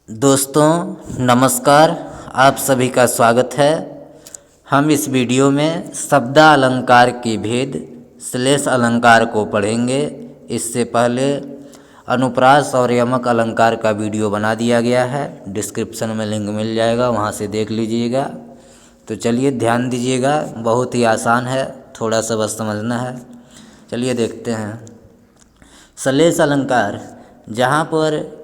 दोस्तों नमस्कार, आप सभी का स्वागत है। हम इस वीडियो में शब्दालंकार के भेद श्लेष अलंकार को पढ़ेंगे। इससे पहले अनुप्रास और यमक अलंकार का वीडियो बना दिया गया है, डिस्क्रिप्शन में लिंक मिल जाएगा, वहां से देख लीजिएगा। तो चलिए ध्यान दीजिएगा, बहुत ही आसान है, थोड़ा सा बस समझना है। चलिए देखते हैं। श्लेष अलंकार, जहाँ पर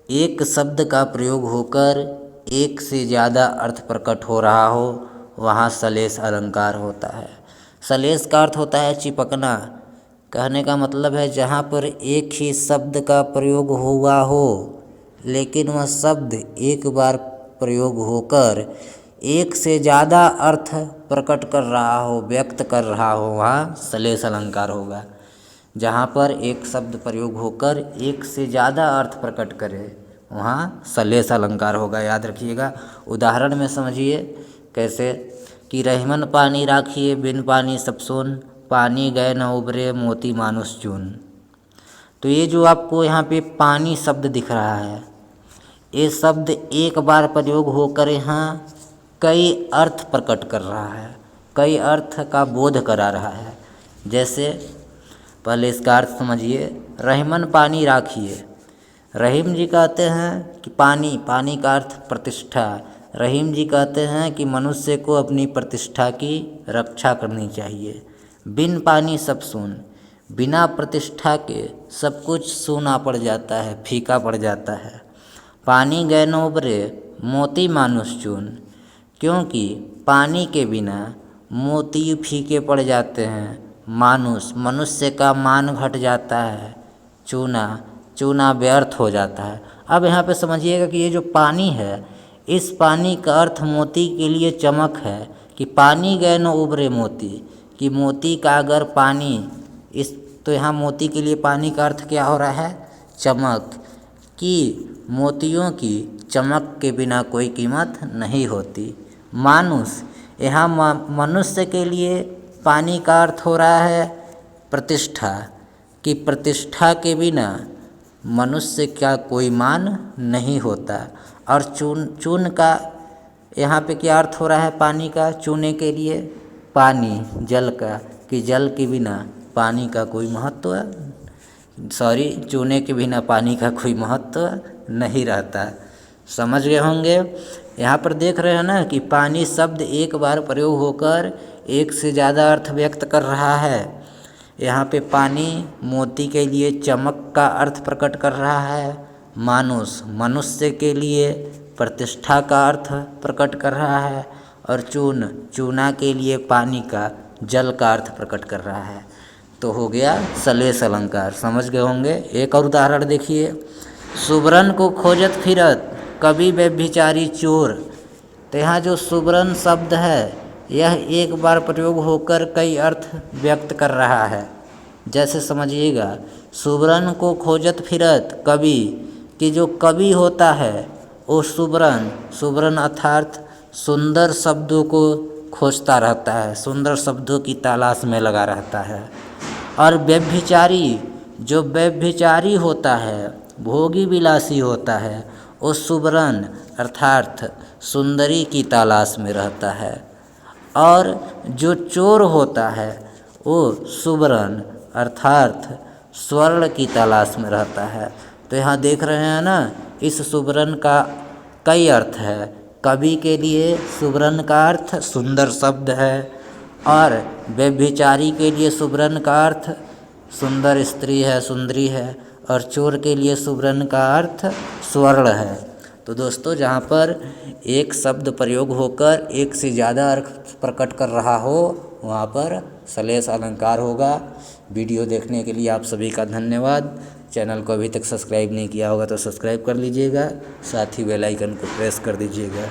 एक शब्द का प्रयोग होकर एक से ज़्यादा अर्थ प्रकट हो रहा हो, वहाँ श्लेष अलंकार होता है। श्लेष का अर्थ होता है चिपकना। कहने का मतलब है जहाँ पर एक ही शब्द का प्रयोग हुआ हो, लेकिन वह शब्द एक बार प्रयोग होकर एक से ज़्यादा अर्थ प्रकट कर रहा हो, व्यक्त कर रहा हो, वहाँ श्लेष अलंकार होगा। जहाँ पर एक शब्द प्रयोग होकर एक से ज़्यादा अर्थ प्रकट करे, वहाँ श्लेष अलंकार होगा। याद रखिएगा। उदाहरण में समझिए कैसे कि रहीमन पानी राखिए बिन पानी सब सोन, पानी गए न उबरे मोती मानुष चून। तो ये जो आपको यहाँ पे पानी शब्द दिख रहा है, ये शब्द एक बार प्रयोग होकर यहाँ कई अर्थ प्रकट कर रहा है, कई अर्थ का बोध करा रहा है। जैसे पहले इसका अर्थ समझिए। रहीमन पानी राखिए, रहीम जी कहते हैं कि पानी, पानी का अर्थ प्रतिष्ठा। रहीम जी कहते हैं कि मनुष्य को अपनी प्रतिष्ठा की रक्षा करनी चाहिए। बिन पानी सब सून, बिना प्रतिष्ठा के सब कुछ सूना पड़ जाता है, फीका पड़ जाता है। पानी गए न उबरे मोती मानुष चून, क्योंकि पानी के बिना मोती फीके पड़ जाते हैं। मानुष, मनुष्य का मान घट जाता है। चूना, चूना व्यर्थ हो जाता है। अब यहाँ पे समझिएगा कि ये जो पानी है, इस पानी का अर्थ मोती के लिए चमक है कि पानी गए न उबरे मोती, कि मोती का अगर पानी इस, तो यहाँ मोती के लिए पानी का अर्थ क्या हो रहा है? चमक, कि मोतियों की चमक के बिना कोई कीमत नहीं होती। मानुष, यहाँ मनुष्य के लिए पानी का अर्थ हो रहा है प्रतिष्ठा, कि प्रतिष्ठा के बिना मनुष्य का कोई मान नहीं होता। और चून, चून का यहाँ पे क्या अर्थ हो रहा है पानी का? चूने के लिए पानी, जल का, कि जल के बिना पानी का कोई महत्व, सॉरी, चूने के बिना पानी का कोई महत्व नहीं रहता। समझ गए होंगे। यहाँ पर देख रहे हैं ना कि पानी शब्द एक बार प्रयोग होकर एक से ज़्यादा अर्थ व्यक्त कर रहा है। यहाँ पे पानी मोती के लिए चमक का अर्थ प्रकट कर रहा है। मानुष, मनुष्य के लिए प्रतिष्ठा का अर्थ प्रकट कर रहा है। और चून, चूना के लिए पानी का, जल का अर्थ प्रकट कर रहा है। तो हो गया श्लेष अलंकार। समझ गए होंगे। एक और उदाहरण देखिए। सुबरन को खोजत फिरत कभी व्यभिचारी चोर। तो यहाँ जो सुबरन शब्द है, यह एक बार प्रयोग होकर कई अर्थ व्यक्त कर रहा है। जैसे समझिएगा, सुबरन को खोजत फिरत कवि, कि जो कवि होता है वो सुबरन, सुबरन अर्थात सुंदर शब्दों को खोजता रहता है, सुंदर शब्दों की तलाश में लगा रहता है। और व्यभिचारी, जो व्यभिचारी होता है, भोगी विलासी होता है, वो सुबरन अर्थात सुंदरी की तलाश में रहता है। और जो चोर होता है वो सुबरन अर्थात स्वर्ण की तलाश में रहता है। तो यहाँ देख रहे हैं ना, इस सुबरन का कई अर्थ है। कवि के लिए सुबरन का अर्थ सुंदर शब्द है, और व्यभिचारी के लिए सुबरन का अर्थ सुंदर स्त्री है, सुंदरी है, और चोर के लिए सुबरन का अर्थ स्वर्ण है। तो दोस्तों, जहाँ पर एक शब्द प्रयोग होकर एक से ज़्यादा अर्थ प्रकट कर रहा हो, वहाँ पर श्लेष अलंकार होगा। वीडियो देखने के लिए आप सभी का धन्यवाद। चैनल को अभी तक सब्सक्राइब नहीं किया होगा तो सब्सक्राइब कर लीजिएगा, साथ ही बेल आइकन को प्रेस कर दीजिएगा।